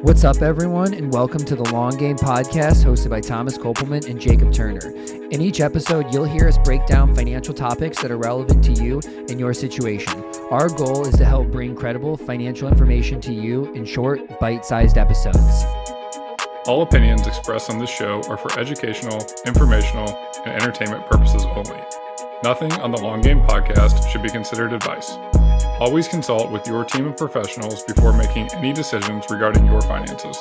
What's up, everyone, and welcome to the Long Game Podcast hosted by Thomas Kopelman and Jacob Turner. In each episode, you'll hear us break down financial topics that are relevant to you and your situation. Our goal is to help bring credible financial information to you in short, bite-sized episodes. All opinions expressed on this show are for educational, informational, and entertainment purposes only. Nothing on the Long Game Podcast should be considered advice. Always consult with your team of professionals before making any decisions regarding your finances.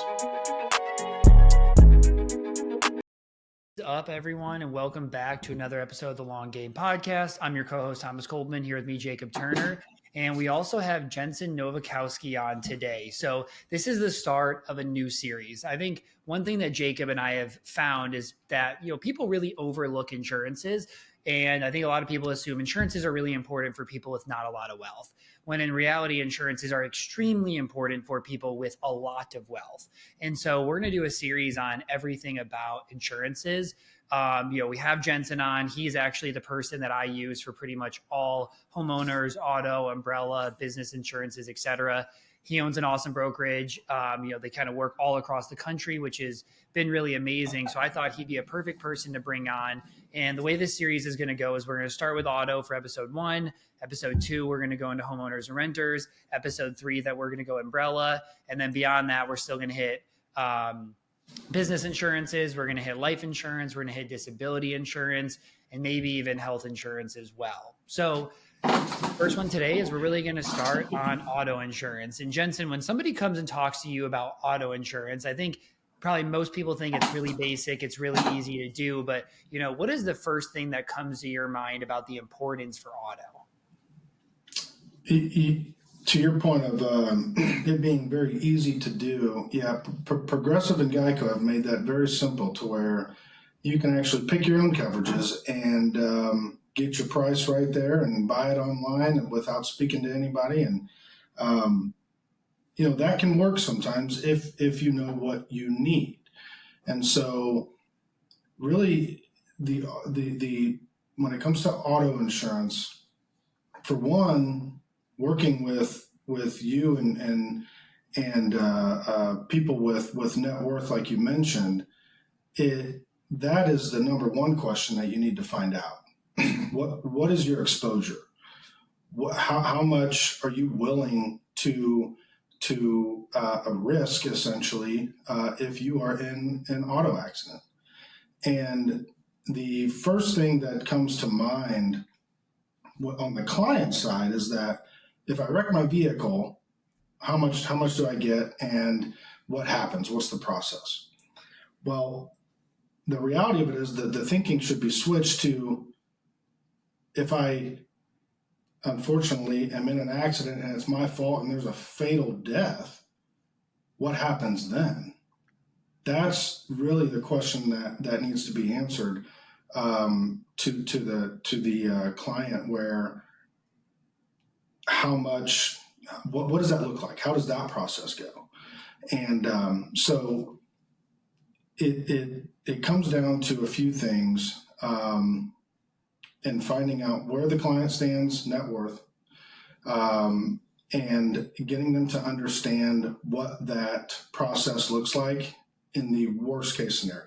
What's up, everyone, and welcome back to another episode of the Long Game Podcast. I'm your co-host, Thomas Kopelman, here with me, Jacob Turner. And we also have Jensen Nowakowski on today. So this is the start of a new series. I think one thing that Jacob and I have found is that, people really overlook insurances. And I think a lot of people assume insurances are really important for people with not a lot of wealth, when in reality, insurances are extremely important for people with a lot of wealth. And so we're going to do a series on everything about insurances. We have Jensen on. He's actually the person that I use for pretty much all homeowners, auto, umbrella, business insurances, etc. He owns an awesome brokerage. They kind of work all across the country, which has been really amazing. So I thought he'd be a perfect person to bring on. And the way this series is going to go is we're going to start with auto for episode 1. Episode 2, we're going to go into homeowners and renters. Episode 3, that we're going to go umbrella. And then beyond that, we're still going to hit business insurances. We're going to hit life insurance. We're going to hit disability insurance, and maybe even health insurance as well. So first one today is we're really going to start on auto insurance. And Jensen, when somebody comes and talks to you about auto insurance, I think probably most people think it's really basic. It's really easy to do. But, what is the first thing that comes to your mind about the importance for auto? To your point of it being very easy to do, Progressive and Geico have made that very simple to where you can actually pick your own coverages and get your price right there and buy it online without speaking to anybody. And, that can work sometimes if you know what you need. And so really the when it comes to auto insurance, for one, working with you and people with net worth, like you mentioned, that is the number one question that you need to find out. What is your exposure? How much are you willing to risk, essentially, if you are in an auto accident? And the first thing that comes to mind on the client side is that if I wreck my vehicle, how much do I get, and what happens? What's the process? Well, the reality of it is that the thinking should be switched to, if I unfortunately am in an accident and it's my fault and there's a fatal death, what happens then? That's really the question that needs to be answered to the client, where how much, what does that look like? How does that process go? And so it comes down to a few things, and finding out where the client stands, net worth, and getting them to understand what that process looks like in the worst case scenario.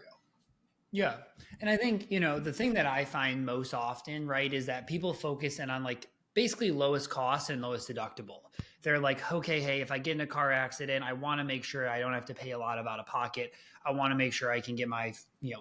Yeah. And I think, the thing that I find most often, right, is that people focus in on basically lowest cost and lowest deductible. They're like, okay, hey, if I get in a car accident, I want to make sure I don't have to pay a lot out of pocket. I want to make sure I can get my,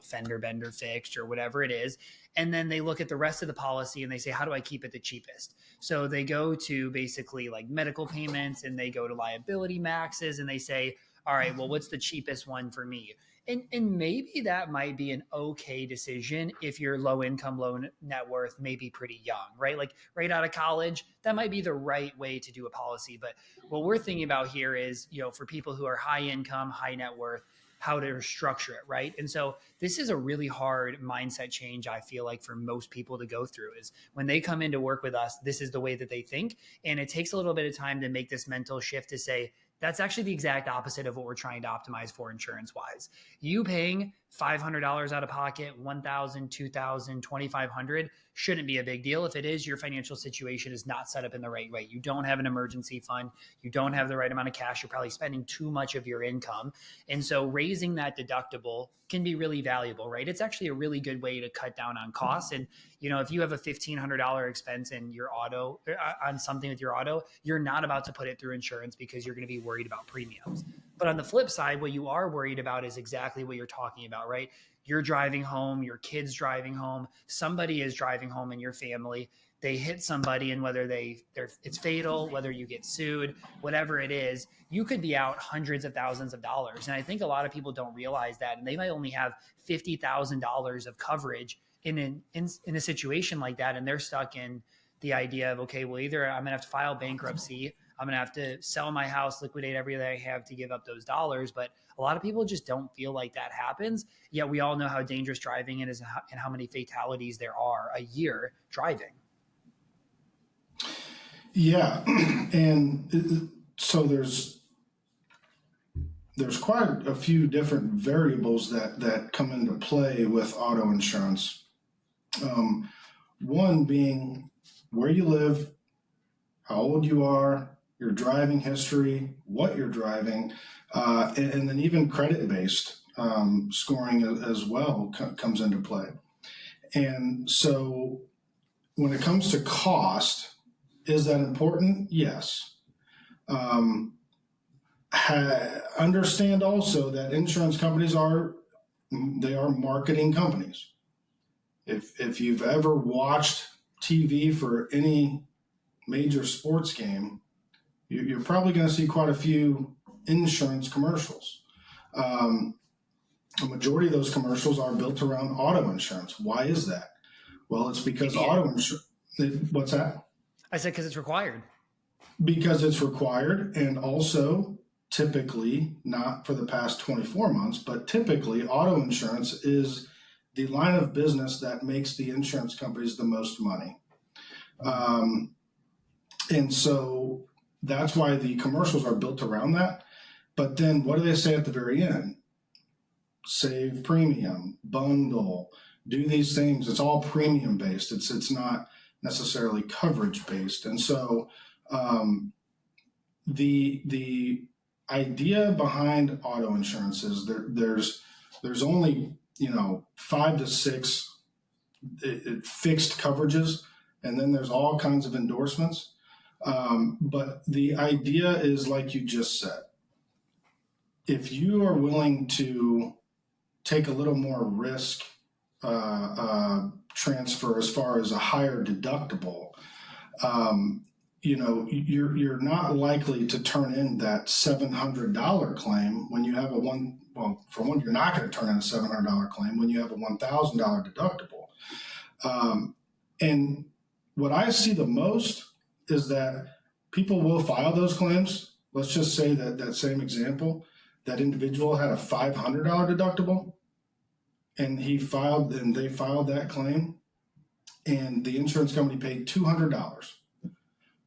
fender bender fixed or whatever it is. And then they look at the rest of the policy and they say, how do I keep it the cheapest? So they go to basically medical payments, and they go to liability maxes, and they say, all right, well, what's the cheapest one for me? And maybe that might be an okay decision if you're low income, low net worth, maybe pretty young, right? Like right out of college, that might be the right way to do a policy. But what we're thinking about here is, for people who are high income, high net worth, how to structure it, right? And so this is a really hard mindset change, I feel like, for most people to go through. Is when they come in to work with us, this is the way that they think. And it takes a little bit of time to make this mental shift to say, that's actually the exact opposite of what we're trying to optimize for insurance-wise. You paying $500 out of pocket, $1,000, $2,000, $2,500 shouldn't be a big deal. If it is, your financial situation is not set up in the right way. You don't have an emergency fund. You don't have the right amount of cash. You're probably spending too much of your income. And so raising that deductible can be really valuable, right? It's actually a really good way to cut down on costs. And, if you have a $1,500 expense in your auto, on something with your auto, you're not about to put it through insurance because you're going to be worried about premiums. But on the flip side, what you are worried about is exactly what you're talking about, right? You're driving home, your kid's driving home, somebody is driving home in your family. They hit somebody, and whether it's fatal, whether you get sued, whatever it is, you could be out hundreds of thousands of dollars. And I think a lot of people don't realize that, and they might only have $50,000 of coverage in a situation like that, and they're stuck in the idea of, okay, well, either I'm gonna have to file bankruptcy, I'm gonna have to sell my house, liquidate everything I have to give up those dollars. But a lot of people just don't feel like that happens. Yet we all know how dangerous driving is and how many fatalities there are a year driving. Yeah, and so there's quite a few different variables that come into play with auto insurance. One being where you live, how old you are, your driving history, what you're driving, and then even credit-based scoring as well comes into play. And so when it comes to cost, is that important? Yes. Understand also that insurance companies are marketing companies. If you've ever watched TV for any major sports game, you're probably going to see quite a few insurance commercials. A majority of those commercials are built around auto insurance. Why is that? Well, it's because auto insurance. What's that? I said because it's required. Because it's required, and also typically, not for the past 24 months, but typically auto insurance is the line of business that makes the insurance companies the most money. And so that's why the commercials are built around that. But then what do they say at the very end? Save premium, bundle, do these things. It's all premium based. It's not necessarily coverage based. And so the idea behind auto insurance is there's only 5 to 6 fixed coverages, and then there's all kinds of endorsements. But the idea is, like you just said, if you are willing to take a little more risk transfer as far as a higher deductible, you're not likely to turn in that $700 claim when you have for one, you're not going to turn in a $700 claim when you have a $1,000 deductible. And what I see the most is that people will file those claims. Let's just say that same example, that individual had a $500 deductible, and they filed that claim, and the insurance company paid $200.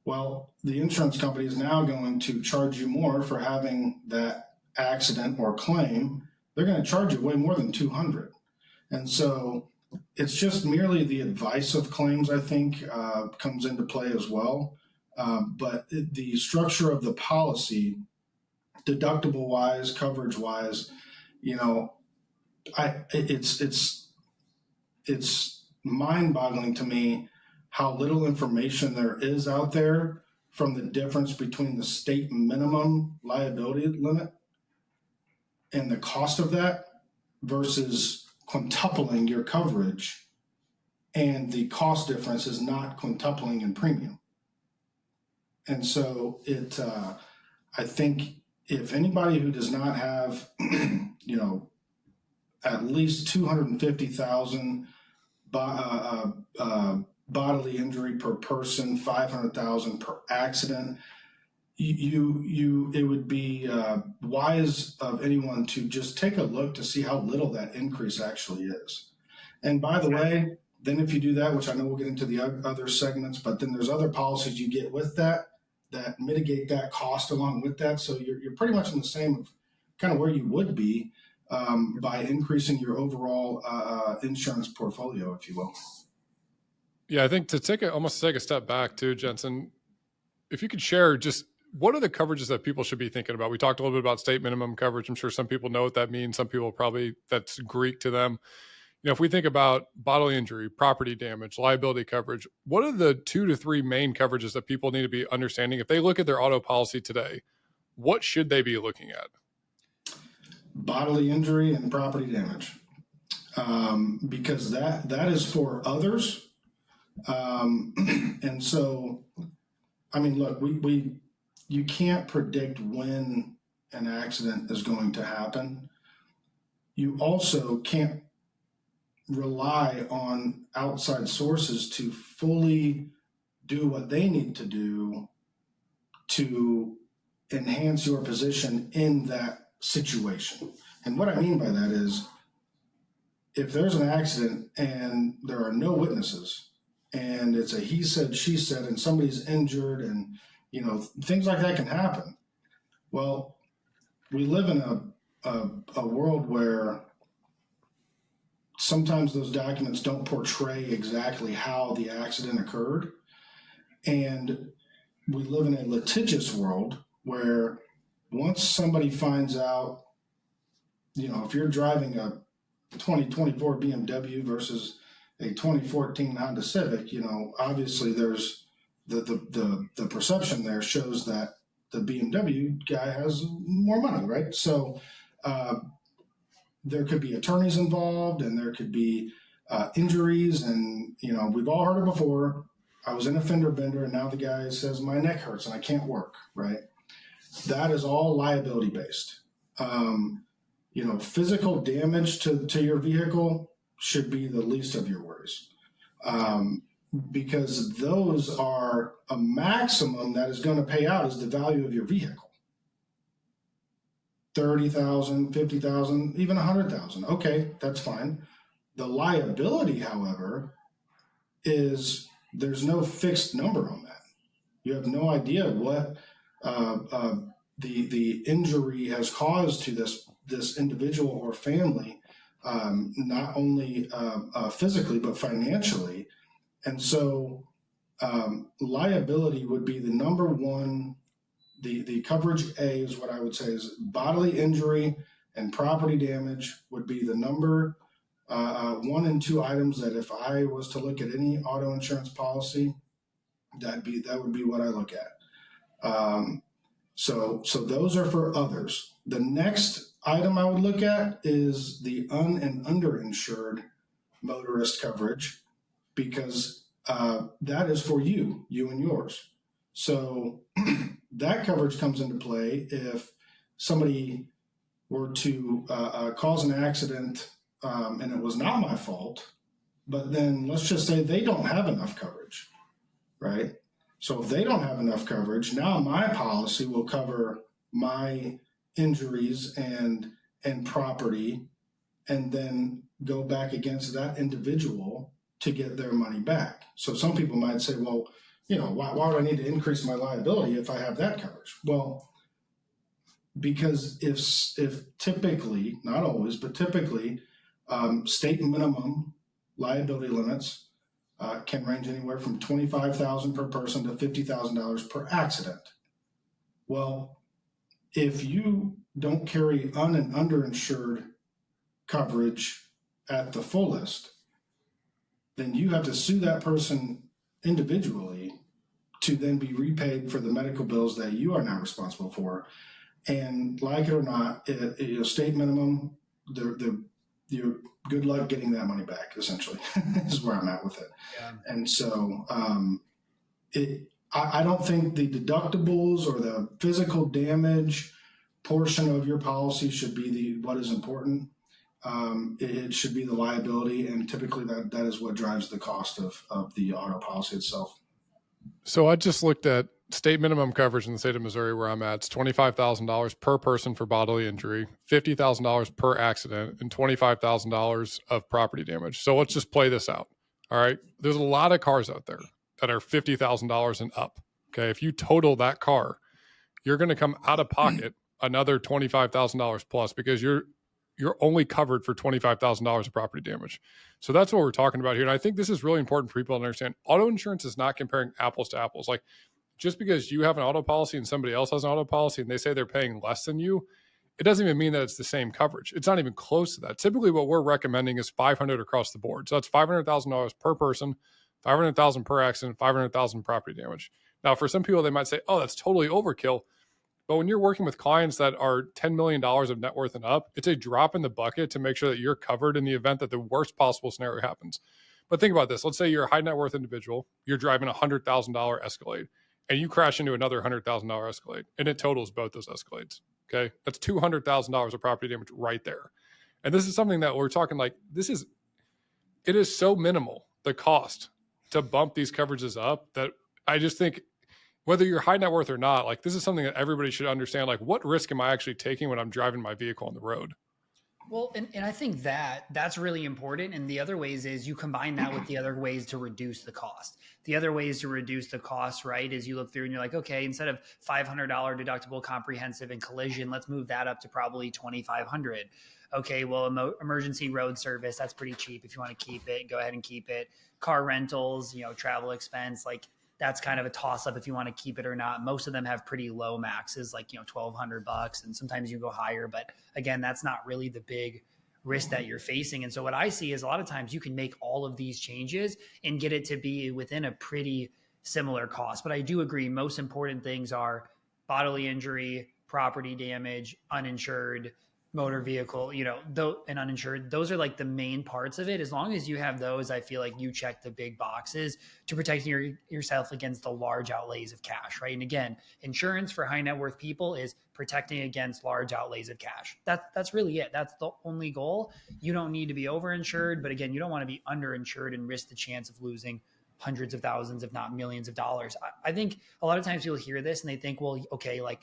Well, the insurance company is now going to charge you more for having that accident or claim. They're going to charge you way more than $200. And so it's just merely the advice of claims, I think, comes into play as well. But the structure of the policy, deductible wise, coverage wise, it's mind boggling to me how little information there is out there from the difference between the state minimum liability limit and the cost of that versus quintupling your coverage, and the cost difference is not quintupling in premium. And so I think if anybody who does not have, at least 250,000 bodily injury per person, 500,000 per accident, it would be wise of anyone to just take a look to see how little that increase actually is. And by the way, then if you do that, which I know we'll get into the other segments, but then there's other policies you get with that mitigate that cost along with that. So you're pretty much in the same kind of where you would be by increasing your overall insurance portfolio, if you will. Yeah, I think to almost take a step back too, Jensen, if you could share just what are the coverages that people should be thinking about? We talked a little bit about state minimum coverage. I'm sure some people know what that means. Some people probably that's Greek to them. If we think about bodily injury, property damage, liability coverage, what are the 2 to 3 main coverages that people need to be understanding? If they look at their auto policy today, what should they be looking at? Bodily injury and property damage, because that is for others. And so, I mean, look, you can't predict when an accident is going to happen. You also can't rely on outside sources to fully do what they need to do to enhance your position in that situation. And what I mean by that is, if there's an accident and there are no witnesses and it's a he said, she said, and somebody's injured and, things like that can happen. Well, we live in a world where sometimes those documents don't portray exactly how the accident occurred. And we live in a litigious world where once somebody finds out, if you're driving a 2024 BMW versus a 2014 Honda Civic, obviously there's the perception there shows that the BMW guy has more money, right? So there could be attorneys involved and there could be injuries, and we've all heard it before. I was in a fender bender and now the guy says my neck hurts and I can't work, right? That is all liability based. Physical damage to your vehicle should be the least of your worries, because those are a maximum that is going to pay out is the value of your vehicle. 30,000, 50,000, even 100,000. Okay, that's fine. The liability, however, is there's no fixed number on that. You have no idea what the injury has caused to this individual or family, not only physically but financially. And so liability would be the number one. The coverage A is what I would say is bodily injury and property damage would be the number 1 and 2 items that if I was to look at any auto insurance policy, that would be what I look at. So those are for others. The next item I would look at is the and underinsured motorist coverage, because that is for you and yours. So that coverage comes into play if somebody were to cause an accident and it was not my fault, but then let's just say they don't have enough coverage, right? So if they don't have enough coverage, now my policy will cover my injuries and property, and then go back against that individual to get their money back. So some people might say, well, why would I need to increase my liability if I have that coverage? Well, because if typically, not always, but typically, state minimum liability limits can range anywhere from $25,000 per person to $50,000 per accident. Well, if you don't carry and underinsured coverage at the fullest, then you have to sue that person individually to then be repaid for the medical bills that you are not responsible for. And like it or not, state minimum, you're good luck getting that money back, essentially, is where I'm at with it. Yeah. And so I don't think the deductibles or the physical damage portion of your policy should be what is important. It should be the liability, and typically that is what drives the cost of the auto policy itself. So I just looked at state minimum coverage in the state of Missouri where I'm at. It's $25,000 per person for bodily injury, $50,000 per accident, and $25,000 of property damage. So let's just play this out. All right. There's a lot of cars out there that are $50,000 and up. Okay. If you total that car, you're going to come out of pocket another $25,000 plus, because you're you're only covered for $25,000 of property damage. So that's what we're talking about here. And I think this is really important for people to understand. Auto insurance is not comparing apples to apples. Like, just because you have an auto policy and somebody else has an auto policy and they say they're paying less than you, it doesn't even mean that it's the same coverage. It's not even close to that. Typically what we're recommending is $500 across the board. So that's $500,000 per person, $500,000 per accident, $500,000 property damage. Now, for some people, they might say, oh, that's totally overkill. But when you're working with clients that are $10 million of net worth and up, it's a drop in the bucket to make sure that you're covered in the event that the worst possible scenario happens. But think about this. Let's say you're a high net worth individual. You're driving a $100,000 Escalade and you crash into another $100,000 Escalade and it totals both those Escalades. Okay. That's $200,000 of property damage right there. And this is something that we're talking like, it is so minimal, the cost to bump these coverages up, that I just think, whether you're high net worth or not, like, this is something that everybody should understand. Like, what risk am I actually taking when I'm driving my vehicle on the road? Well, and I think that's really important. And the other ways is you combine that with the other ways to reduce the cost. The other ways to reduce the cost, right, is you look through and you're like, okay, instead of $500 deductible comprehensive and collision, let's move that up to probably $2,500. Okay, well, emergency road service, that's pretty cheap. If you want to keep it, go ahead and keep it. Car rentals, travel expense, like, that's kind of a toss up if you want to keep it or not. Most of them have pretty low maxes, like, $1,200, and sometimes you go higher. But again, that's not really the big risk that you're facing. And so what I see is a lot of times you can make all of these changes and get it to be within a pretty similar cost. But I do agree, most important things are bodily injury, property damage, uninsured, motor vehicle, and uninsured. Those are like the main parts of it. As long as you have those, I feel like you check the big boxes to protect yourself against the large outlays of cash, right? And again, insurance for high net worth people is protecting against large outlays of cash. That's really it. That's the only goal. You don't need to be overinsured, but again, you don't want to be underinsured and risk the chance of losing hundreds of thousands, if not millions of dollars. I think a lot of times you'll hear this and they think, well, okay, like,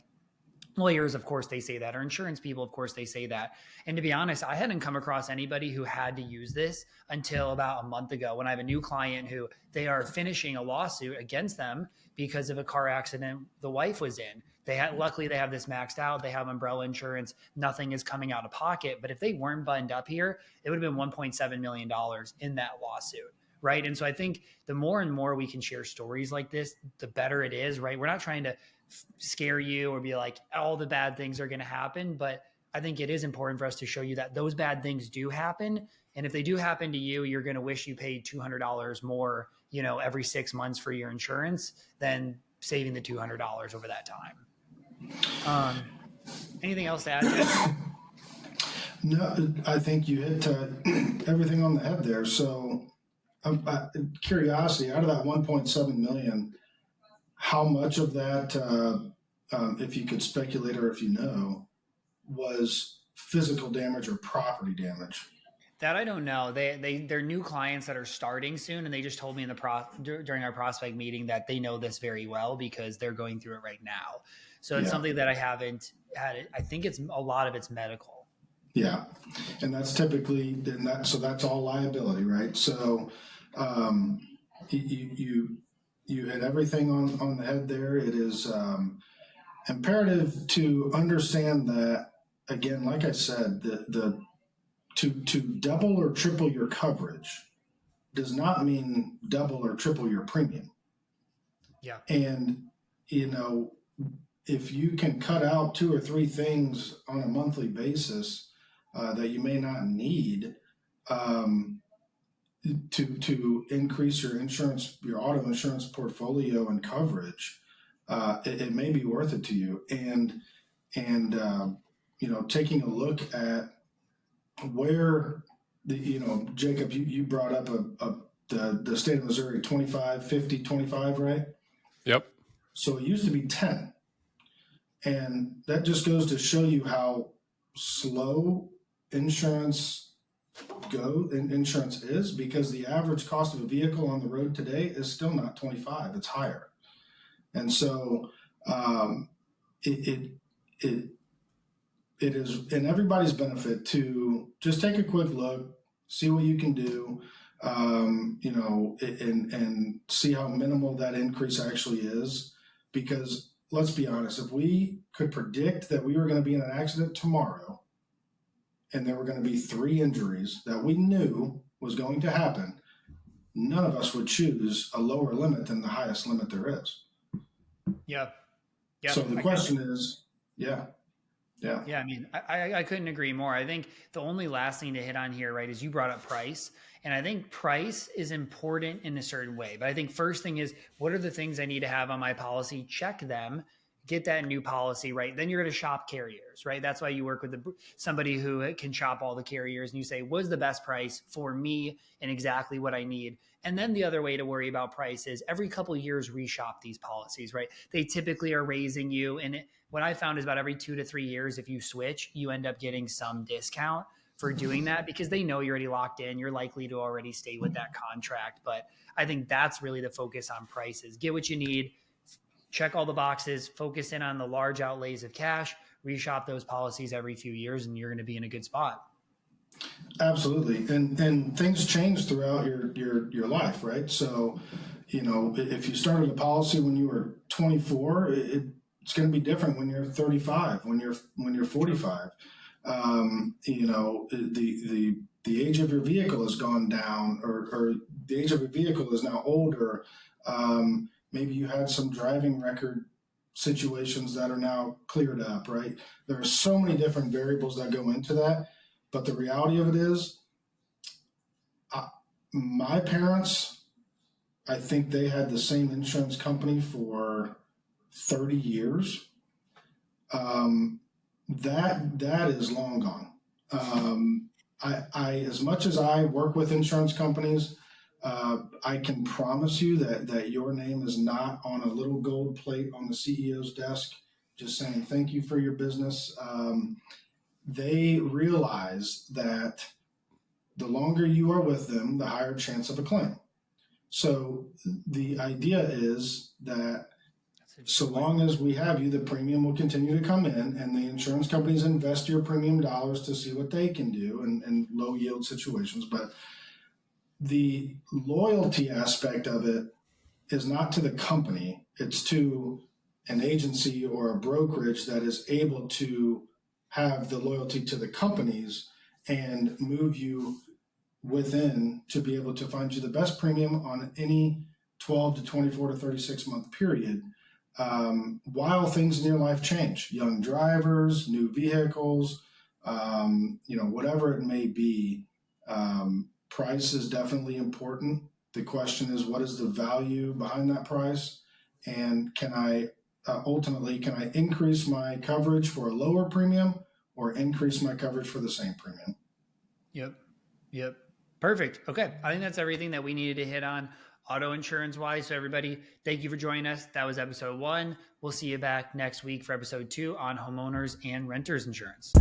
lawyers, of course, they say that, or insurance people, of course, they say that. And to be honest, I hadn't come across anybody who had to use this until about a month ago, when I have a new client who they are finishing a lawsuit against them because of a car accident the wife was in. Luckily they have this maxed out. They have umbrella insurance. Nothing is coming out of pocket. But if they weren't buttoned up here, it would have been $1.7 million in that lawsuit. Right. And so I think the more and more we can share stories like this, the better it is. Right. We're not trying to scare you or be like, all the bad things are going to happen. But I think it is important for us to show you that those bad things do happen. And if they do happen to you, you're going to wish you paid $200 more, every 6 months for your insurance than saving the $200 over that time. Anything else to add, Jeff? No, I think you hit everything on the head there. So curiosity, out of that 1.7 million, how much of that, if you could speculate or if was physical damage or property damage? That I don't know. They're new clients that are starting soon, and they just told me during our prospect meeting that they know this very well because they're going through it right now. So it's something that I haven't had. I think a lot of it's medical. Yeah, and that's typically so that's all liability, right? So you hit everything on the head there. It is imperative to understand that, again, like I said, to double or triple your coverage does not mean double or triple your premium. Yeah. And, if you can cut out 2 or 3 things on a monthly basis that you may not need to increase your auto insurance portfolio and coverage, it may be worth it to you. And taking a look at where Jacob, you brought up the state of Missouri, 25, 50, 25, right? Yep. So it used to be 10. And that just goes to show you how slow insurance is, because the average cost of a vehicle on the road today is still not 25, it's higher. And so it is in everybody's benefit to just take a quick look, see what you can do, and see how minimal that increase actually is. Because let's be honest, if we could predict that we were going to be in an accident tomorrow and there were going to be 3 injuries that we knew was going to happen, none of us would choose a lower limit than the highest limit there is. Yeah. Yeah. So the question is, yeah. I mean, I couldn't agree more. I think the only last thing to hit on here, right, is you brought up price. And I think price is important in a certain way. But I think first thing is, what are the things I need to have on my policy? Check them, get that new policy, right? Then you're going to shop carriers, right? That's why you work with somebody who can shop all the carriers, and you say, what's the best price for me and exactly what I need? And then the other way to worry about price is every couple of years reshop these policies, right? They typically are raising you. And what I found is about every 2 to 3 years, if you switch, you end up getting some discount for doing that because they know you're already locked in. You're likely to already stay with that contract. But I think that's really the focus on prices. Get what you need, check all the boxes, focus in on the large outlays of cash, reshop those policies every few years, and you're going to be in a good spot. Absolutely. And things change throughout your life, right? So, if you started a policy when you were 24, it's going to be different when you're 35, when you're 45. The age of your vehicle has gone down, or the age of your vehicle is now older. Maybe you had some driving record situations that are now cleared up, right? There are so many different variables that go into that. But the reality of it is, my parents, I think they had the same insurance company for 30 years. That is long gone. I as much as I work with insurance companies, I can promise you that your name is not on a little gold plate on the CEO's desk, just saying thank you for your business. They realize that the longer you are with them, the higher chance of a claim. So the idea is that so long as we have you, the premium will continue to come in, and the insurance companies invest your premium dollars to see what they can do in low yield situations. But the loyalty aspect of it is not to the company, it's to an agency or a brokerage that is able to have the loyalty to the companies and move you within to be able to find you the best premium on any 12 to 24 to 36 month period. While things in your life change, young drivers, new vehicles, whatever it may be, price is definitely important. The question is, what is the value behind that price? And can I increase my coverage for a lower premium or increase my coverage for the same premium? Yep. Perfect. Okay. I think that's everything that we needed to hit on auto insurance wise. So everybody, thank you for joining us. That was episode 1. We'll see you back next week for episode 2 on homeowners and renters insurance.